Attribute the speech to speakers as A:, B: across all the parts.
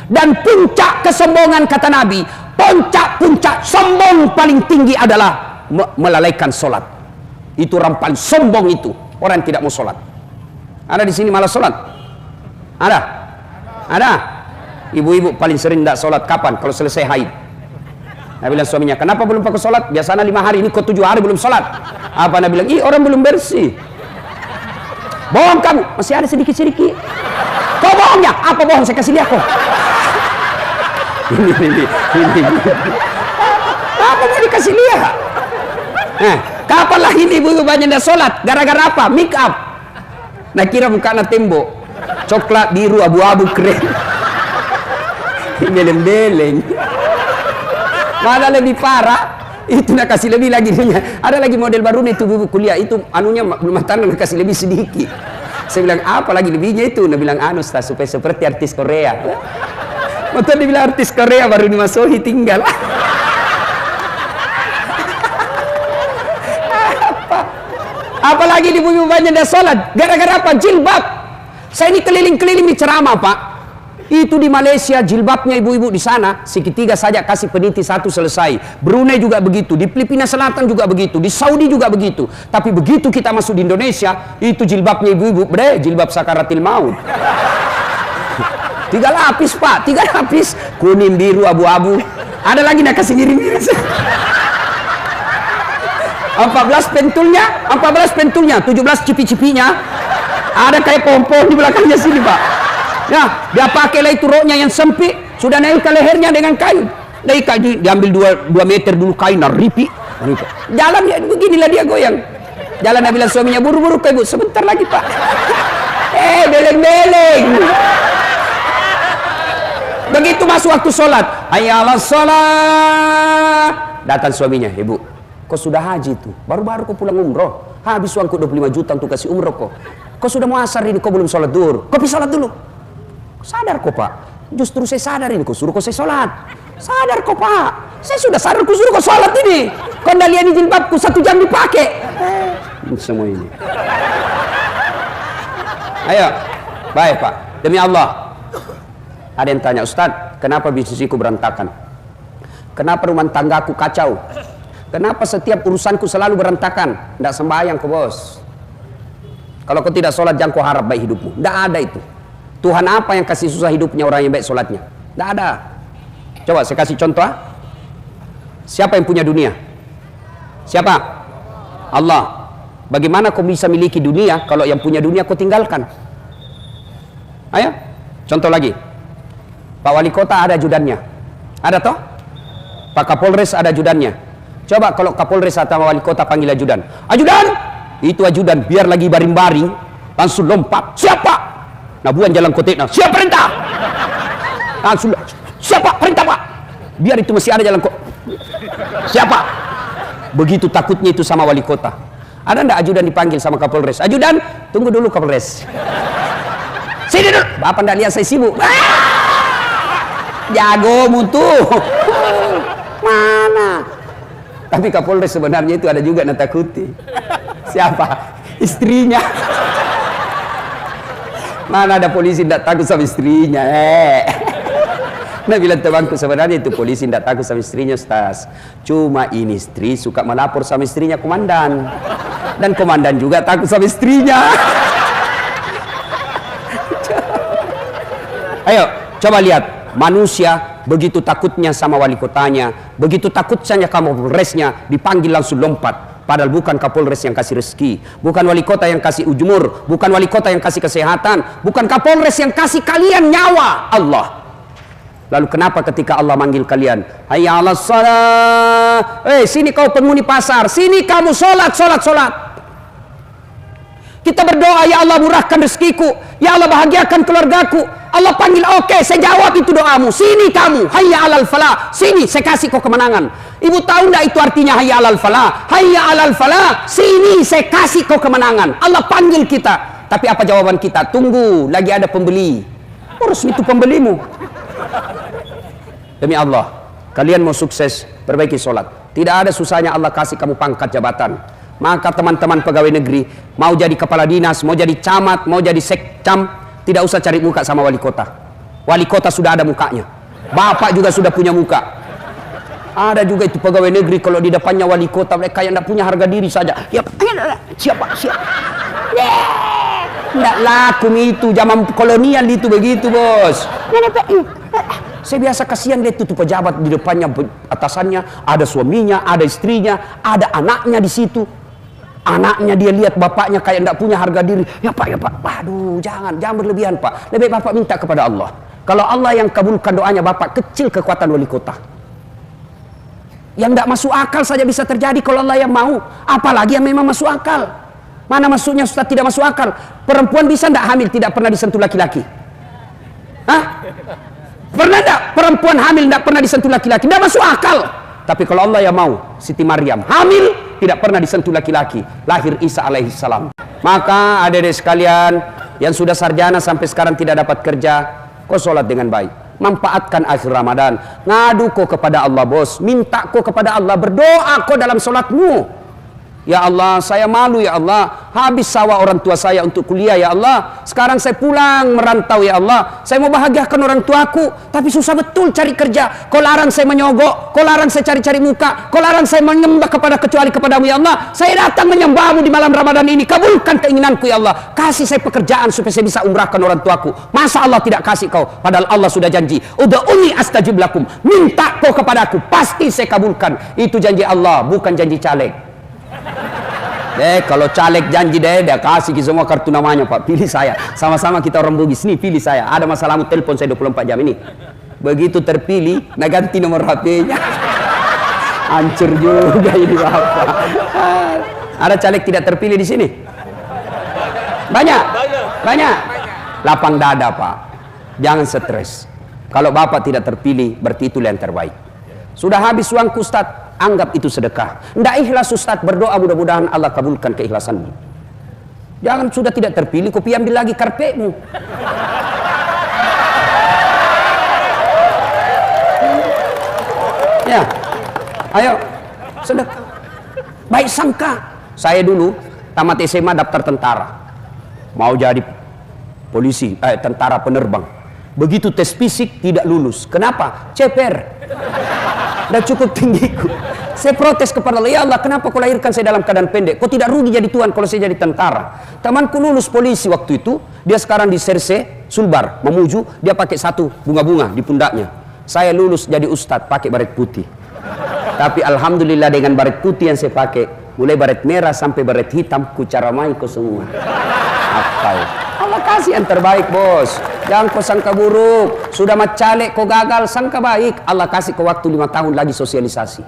A: Dan puncak kesombongan, kata Nabi, puncak sombong paling tinggi adalah melalaikan sholat. Itu orang paling sombong itu, orang yang tidak mau sholat. Ada di sini malah sholat? Ada? Ada? Ibu-ibu paling sering tidak sholat kapan? Kalau selesai haid. Nabi bilang suaminya, kenapa belum pakai sholat? Biasanya 5 hari, ini kok 7 hari belum sholat. Apa Nabi bilang? Ih, orang belum bersih. Bohong kamu, masih ada sedikit-sedikit. Kau bohongnya? Apa bohong? Saya kasih lihat kok. Ini. Apa mau dikasih lihat? Kapan lah ini ibu-ibu banyak dah sholat? Gara-gara apa? Make up. Nah kira bukan tembok coklat, biru, abu-abu, keren. Beleng-beleng. Mana lebih parah? Itu nak kasih lebih lagi. Ada lagi model baru nih itu ibu kuliah itu anunya rumah tangga nak kasih lebih sedikit. Saya bilang apa lagi lebihnya itu? Dia bilang anu Ustaz supaya seperti artis Korea. Betul dia bilang artis Korea baru dimasuki tinggal. Apalagi di bumi banyak dah sholat gara-gara apa? Jilbab. Saya ini keliling-keliling di ceramah Pak. Itu di Malaysia jilbabnya ibu-ibu di sana segitiga saja kasih peniti 1 selesai. Brunei juga begitu, di Filipina Selatan juga begitu, di Saudi juga begitu. Tapi begitu kita masuk di Indonesia, itu jilbabnya ibu-ibu, jilbab sakaratil maut. 3 lapis Pak, 3 lapis, kuning, biru, abu-abu. Ada lagi nak kasih ngiring-ngiring. 14 pentulnya, 17 cipi-cipinya. Ada kayak pohon-pohon di belakangnya sini Pak. Ya, dia pakailah itu roknya yang sempit, sudah naik ke lehernya dengan kain. Diambil 2 meter dulu kain, ripi. Jalan ya, beginilah dia goyang. Jalan Nabi bilang suaminya, buru-buru ke ibu, sebentar lagi Pak. Beleng-beleng. Begitu masuk waktu sholat, hayya 'alas sholat. Datang suaminya, ibu, kok sudah haji tuh? Baru-baru kok pulang umroh. Habis uangku 25 juta untuk kasih umroh kok. Kok sudah mau asar ini, kok belum sholat duhur? Kok bisa sholat dulu? Sadar kok Pak, justru saya sadar ini kok suruh kok saya sholat. Sadar kok Pak, saya sudah sadar kok suruh kok sholat ini. Kok anda lihat di jilbabku 1 jam dipakai. Semua ini. Ayo, baik Pak, demi Allah. Ada yang tanya, Ustadz, kenapa bisnisku berantakan? Kenapa rumah tanggaku kacau? Kenapa setiap urusanku selalu berantakan? Tidak sembahyang kok bos. Kalau kau tidak sholat jangan kau harap baik hidupmu. Tidak ada itu. Tuhan apa yang kasih susah hidupnya orang yang baik sholatnya? Tidak ada. Coba saya kasih contoh. Siapa yang punya dunia? Siapa? Allah. Bagaimana kau bisa miliki dunia kalau yang punya dunia kau tinggalkan? Ayo, contoh lagi. Pak Wali Kota ada ajudannya. Ada toh? Pak Kapolres ada ajudannya. Coba kalau Kapolres atau Wali Kota panggil ajudan. Ajudan! Itu ajudan biar lagi baring-baring langsung lompat. Siapa? Nah buan jalan kotek, nah siapa perintah? Langsung, siapa perintah Pak? Biar itu masih ada jalan kok. Siapa? Begitu takutnya itu sama wali kota. Ada ndak ajudan dipanggil sama Kapolres? Ajudan, tunggu dulu Kapolres. Sini dulu. Bapak ndak lihat saya sibuk. Jago mutu. Mana? Tapi Kapolres sebenarnya itu ada juga natakuti. Siapa? Istrinya. Mana ada polisi tidak takut sama istrinya? Nah bilang temanku sebenarnya itu polisi tidak takut sama istrinya Ustaz. Cuma ini istri suka melapor sama istrinya komandan. Dan komandan juga takut sama istrinya. Ayo coba lihat. Manusia begitu takutnya sama wali kotanya, begitu takutnya Kapolresnya, dipanggil langsung lompat. Padahal bukan Kapolres yang kasih rezeki, bukan wali kota yang kasih ujumur, bukan wali kota yang kasih kesehatan, bukan Kapolres yang kasih kalian nyawa, Allah. Lalu kenapa ketika Allah manggil kalian, hayya 'alas shalah, sini kau penghuni pasar, sini kamu sholat. Kita berdoa, ya Allah murahkan rezekiku, ya Allah bahagiakan keluargaku. Allah panggil, oke, saya jawab itu doamu. Sini kamu, hayya 'alal falah, sini saya kasih kau kemenangan. Ibu tahu enggak itu artinya hayya 'alal falah? Hayya 'alal falah, sini saya kasih kau kemenangan. Allah panggil kita. Tapi apa jawaban kita? Tunggu, lagi ada pembeli. Urus itu pembelimu. Demi Allah, kalian mau sukses, perbaiki sholat. Tidak ada susahnya Allah kasih kamu pangkat jabatan. Maka teman-teman pegawai negeri, mau jadi kepala dinas, mau jadi camat, mau jadi sekcam, tidak usah cari muka sama wali kota. Wali kota sudah ada mukanya, bapak juga sudah punya muka. Ada juga itu pegawai negeri kalau di depannya wali kota mereka yang tidak punya harga diri saja. Ya, siapa? Tidak laku itu, zaman kolonial itu begitu, bos. Saya biasa kasihan lihat itu pejabat di depannya, atasannya ada suaminya, ada istrinya, ada anaknya di situ. Anaknya dia lihat bapaknya kayak tidak punya harga diri. Ya pak, aduh jangan berlebihan pak. Lebih bapak minta kepada Allah. Kalau Allah yang kabulkan doanya bapak, kecil kekuatan wali kota. Yang tidak masuk akal saja bisa terjadi kalau Allah yang mau. Apalagi yang memang masuk akal. Mana masuknya Ustaz tidak masuk akal? Perempuan bisa tidak hamil tidak pernah disentuh laki-laki? Hah? Pernah tidak perempuan hamil tidak pernah disentuh laki-laki? Tidak masuk akal. Tapi kalau Allah yang mau, Siti Maryam hamil tidak pernah disentuh laki-laki, lahir Isa alaihissalam. Maka adik-adik sekalian yang sudah sarjana sampai sekarang tidak dapat kerja, kau sholat dengan baik. Manfaatkan akhir Ramadan. Ngadu kau kepada Allah, bos. Minta kau kepada Allah. Berdoa kau dalam sholatmu. Ya Allah, saya malu ya Allah. Habis sawah orang tua saya untuk kuliah ya Allah. Sekarang saya pulang merantau ya Allah. Saya mau bahagiakan orang tuaku, tapi susah betul cari kerja. Kau larang saya menyogok, kau larang saya cari-cari muka, kau larang saya menyembah kecuali kepadamu ya Allah. Saya datang menyembahmu di malam Ramadan ini. Kabulkan keinginanku ya Allah. Kasih saya pekerjaan supaya saya bisa umrahkan orang tuaku. Masa Allah tidak kasih kau? Padahal Allah sudah janji. Ud'uni astajib lakum. Minta kau kepadaku, pasti saya kabulkan. Itu janji Allah, bukan janji caleg. Kalau caleg janji dia kasih semua kartu namanya Pak, pilih saya, sama-sama kita orang Bugis nih, pilih saya, ada masalahmu telepon saya 24 jam ini. Begitu terpilih, nah ganti nomor HP-nya. Hancur juga ini Bapak. Ada caleg tidak terpilih di sini? Banyak. Lapang dada Pak, jangan stres. Kalau Bapak tidak terpilih berarti itu yang terbaik. Sudah habis uangku Ustaz, anggap itu sedekah. Tidak ikhlas Ustaz, berdoa mudah-mudahan Allah kabulkan keikhlasanmu. Jangan sudah tidak terpilih, kau ambil lagi karpetmu. Ya, ayo sedekah. Baik sangka. Saya dulu tamat SMA daftar tentara, mau jadi polisi, tentara penerbang. Begitu tes fisik tidak lulus. Kenapa? Ceper. Udah cukup tinggiku. Saya protes kepada Allah, ya Allah kenapa kau lahirkan saya dalam keadaan pendek? Kau tidak rugi jadi Tuhan kalau saya jadi tentara. Temanku lulus polisi waktu itu, dia sekarang di Serse, Sulbar, Mamuju, dia pakai satu bunga-bunga di pundaknya. Saya lulus jadi ustadz pakai baret putih. Tapi alhamdulillah dengan baret putih yang saya pakai, mulai baret merah sampai baret hitam, ku caramai kau semua. Apa ya? Allah kasih yang terbaik bos. Jangan kau sangka buruk. Sudah macalek kau gagal, sangka baik. Allah kasih kau waktu 5 tahun lagi sosialisasi.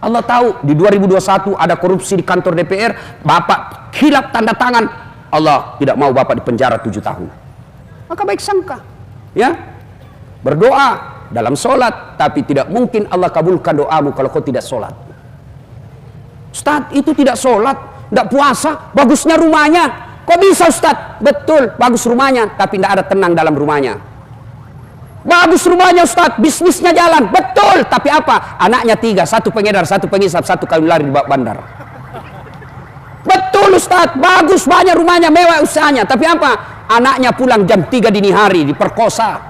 A: Allah tahu di 2021 ada korupsi di kantor DPR. Bapak hilap tanda tangan. Allah tidak mau bapak dipenjara 7 tahun. Maka baik sangka. Ya, berdoa dalam sholat. Tapi tidak mungkin Allah kabulkan doamu kalau kau tidak sholat. Ustaz itu tidak sholat, tidak puasa, bagusnya rumahnya. Kok bisa Ustaz? Betul, bagus rumahnya, tapi tidak ada tenang dalam rumahnya. Bagus rumahnya Ustaz, bisnisnya jalan, betul, tapi apa? Anaknya 3, 1 pengedar, 1 pengisap, 1 kawin lari di bawah bandar. Betul Ustaz, bagus banyak rumahnya, mewah usahanya, tapi apa? Anaknya pulang jam 3 dini hari, diperkosa.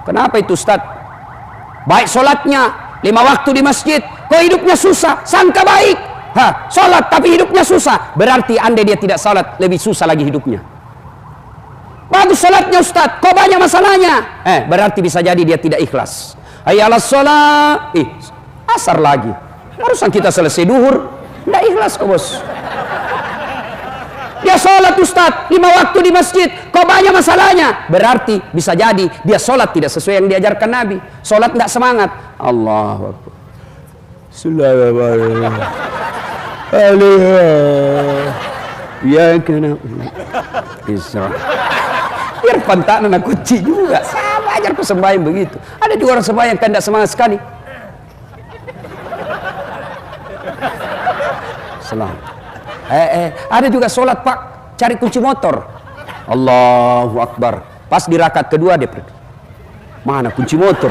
A: Kenapa itu Ustaz? Baik sholatnya, 5 waktu di masjid, kok hidupnya susah, sangka baik. Sholat tapi hidupnya susah, berarti andai dia tidak sholat lebih susah lagi hidupnya. Bagus sholatnya Ustaz, kok banyak masalahnya, berarti bisa jadi dia tidak ikhlas. Hayyalah sholat, asar lagi, barusan kita selesai duhur, tidak ikhlas kok bos. Dia sholat Ustaz 5 waktu di masjid, kok banyak masalahnya, berarti bisa jadi dia sholat tidak sesuai yang diajarkan Nabi. Sholat tidak semangat. Allahu Akbar. Bismillahirrahmanirrahim. Ya kena Isra. Biar pantanan aku kunci juga. Sama aja aku sembahyang begitu. Ada juga orang sembahyang kan tidak semangat sekali. Salam. Ada juga sholat Pak, cari kunci motor. Allahu Akbar. Pas di rakaat kedua dia pergi. Mana kunci motor?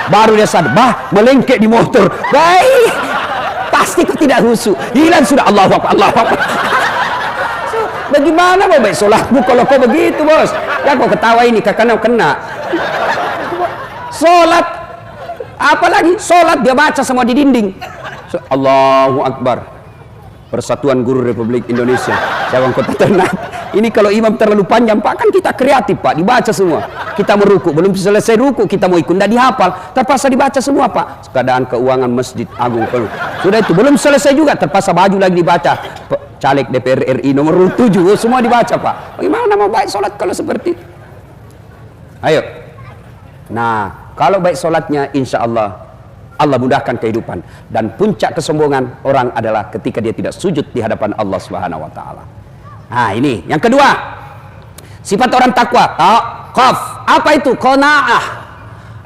A: Baru dia sadar, melengkek di motor. Baik. Pasti kau tidak khusyuk, hilang sudah. Allahu Akbar, Allahu Akbar. Bagaimana mau baik sholatmu kalau kau begitu, bos? Ya kau ketawa ini, kakak kena. Sholat, apalagi sholat dia baca semua di dinding. Allahu Akbar. Persatuan Guru Republik Indonesia Cabang Kota Ternate. Ini kalau imam terlalu panjang, Pak, kan kita kreatif, Pak, dibaca semua. Kita meruku, belum selesai ruku kita mau ikut, tidak dihafal, terpaksa dibaca semua, Pak. Keadaan keuangan Masjid Agung Palu. Sudah itu belum selesai juga, terpaksa baju lagi dibaca. Caleg DPR RI nomor 7 semua dibaca, Pak. Bagaimana mau baik sholat kalau seperti itu? Ayo. Nah, kalau baik sholatnya, insya Allah Allah mudahkan kehidupan. Dan puncak kesombongan orang adalah ketika dia tidak sujud di hadapan Allah Subhanahu wa taala. Nah, ini yang kedua. Sifat orang takwa, taqaf. Apa itu? Qanaah.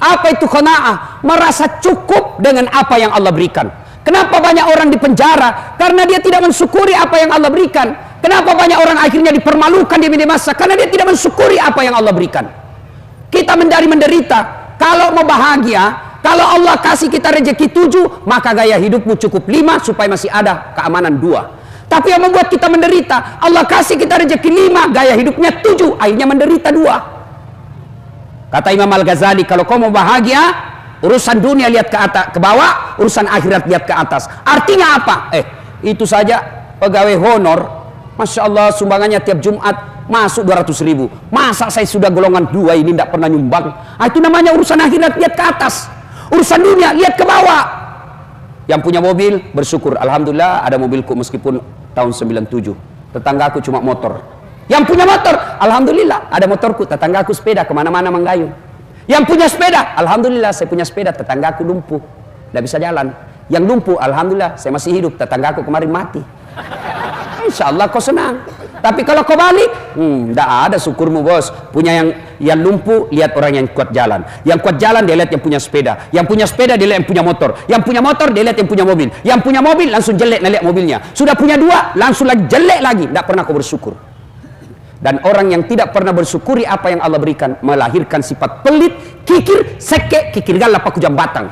A: Apa itu qanaah? Merasa cukup dengan apa yang Allah berikan. Kenapa banyak orang di penjara? Karena dia tidak mensyukuri apa yang Allah berikan. Kenapa banyak orang akhirnya dipermalukan di media massa? Karena dia tidak mensyukuri apa yang Allah berikan. Kita menderita. Kalau mau bahagia, kalau Allah kasih kita rezeki 7, maka gaya hidupmu cukup 5 supaya masih ada keamanan 2. Tapi yang membuat kita menderita, Allah kasih kita rezeki 5, gaya hidupnya 7, akhirnya menderita 2. Kata Imam Al-Ghazali, kalau kau mau bahagia, urusan dunia lihat ke atas, ke bawah, urusan akhirat lihat ke atas. Artinya apa? Itu saja pegawai honor, Masya Allah, sumbangannya tiap Jumat masuk 200.000. Masa saya sudah golongan 2 ini tidak pernah nyumbang? Itu namanya urusan akhirat lihat ke atas. Urusan dunia lihat ke bawah. Yang punya mobil bersyukur, alhamdulillah ada mobilku meskipun tahun 97. Tetanggaku cuma motor. Yang punya motor, alhamdulillah ada motorku. Tetanggaku sepeda kemana-mana menggayung. Yang punya sepeda, alhamdulillah saya punya sepeda. Tetanggaku lumpuh, tidak bisa jalan. Yang lumpuh, alhamdulillah saya masih hidup. Tetanggaku kemarin mati. Insya Allah kau senang. Tapi kalau kau balik, tidak ada syukurmu, bos. Punya yang lumpuh, lihat orang yang kuat jalan. Yang kuat jalan, dia lihat yang punya sepeda. Yang punya sepeda, dia lihat yang punya motor. Yang punya motor, dia lihat yang punya mobil. Yang punya mobil, langsung jelek lihat mobilnya. Sudah punya 2, langsung lagi jelek lagi. Tidak pernah kau bersyukur. Dan orang yang tidak pernah bersyukuri apa yang Allah berikan, melahirkan sifat pelit, kikir, seke, kikir galap, paku jam batang.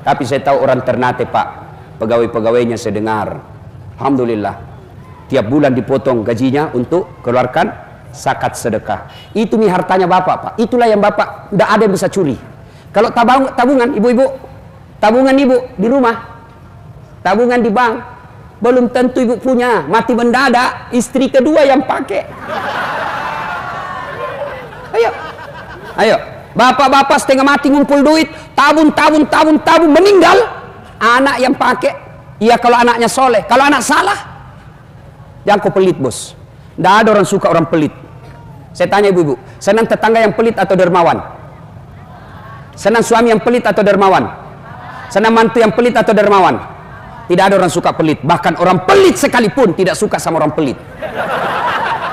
A: Tapi saya tahu orang Ternate, Pak. Pegawai-pegawainya saya dengar, alhamdulillah, tiap bulan dipotong gajinya untuk keluarkan zakat sedekah. Itu nih hartanya Bapak, Pak. Itulah yang Bapak tidak ada yang bisa curi. Kalau tabungan, ibu-ibu, tabungan ibu di rumah, tabungan di bank, belum tentu ibu punya. Mati mendadak, istri kedua yang pakai. Ayo, bapak-bapak setengah mati ngumpul duit, tabung, meninggal, anak yang pakai. Iya kalau anaknya soleh, kalau anak salah, yang kau pelit, bos. Tidak ada orang suka orang pelit. Saya tanya ibu-ibu, senang tetangga yang pelit atau dermawan? Senang suami yang pelit atau dermawan? Senang mantu yang pelit atau dermawan? Tidak ada orang suka pelit. Bahkan orang pelit sekalipun tidak suka sama orang pelit.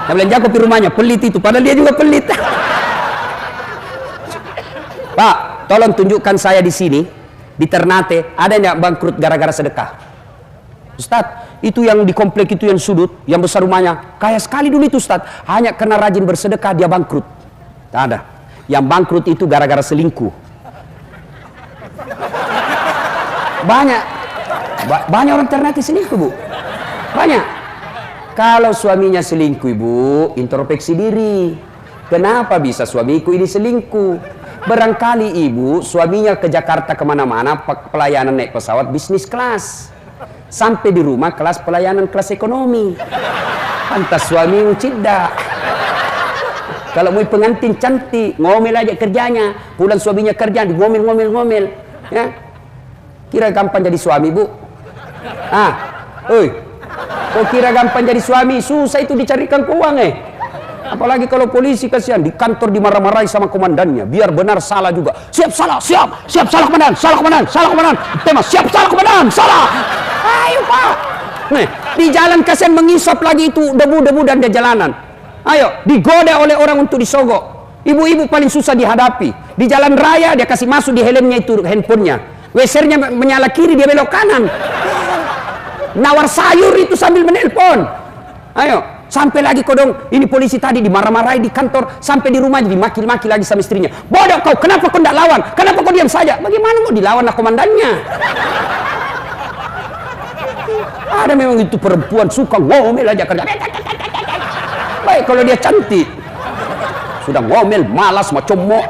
A: Saya bilang, jago di rumahnya pelit itu, padahal dia juga pelit. Pak, tolong tunjukkan saya di sini, di Ternate, ada yang bangkrut gara-gara sedekah? Ustadz, itu yang di komplek itu yang sudut, yang besar rumahnya, kaya sekali dulu itu Ustadz. Hanya karena rajin bersedekah dia bangkrut. Tak ada. Yang bangkrut itu gara-gara selingkuh. Banyak orang Ternate selingkuh, Bu. Banyak. Kalau suaminya selingkuh, Ibu, introspeksi diri. Kenapa bisa suamiku ini selingkuh? Barangkali Ibu, suaminya ke Jakarta kemana-mana, pelayanan naik pesawat bisnis kelas. Sampai di rumah kelas pelayanan kelas ekonomi. Pantas suamimu cidak. Kalau mau pengantin cantik, ngomel aja kerjanya. Pulang suaminya kerja, ngomel. Ya. Kira gampang jadi suami, Bu? Kau kira gampang jadi suami? Susah itu dicarikan keuangan, Apalagi kalau polisi, kasihan di kantor dimarah-marahi sama komandannya, biar benar salah juga. Siap salah komandan, tema siap salah komandan, salah. Ayo Pak. Nih, di jalan kasihan mengisap lagi itu debu-debu dan di jalanan. Ayo, digoda oleh orang untuk disogok. Ibu-ibu paling susah dihadapi. Di jalan raya dia kasih masuk di helmnya itu handphonenya. Wesernya menyala kiri, dia belok kanan. Nawar sayur itu sambil menelpon. Ayo, sampai lagi kodong, ini polisi tadi dimarah-marahi di kantor, sampai di rumah dimaki-maki lagi sama istrinya. Bodoh kau, kenapa kau tidak lawan? Kenapa kau diam saja? Bagaimana mau dilawan lah komandannya? Ada memang itu perempuan suka ngomel aja kerja. Baik kalau dia cantik, sudah ngomel malas macam mau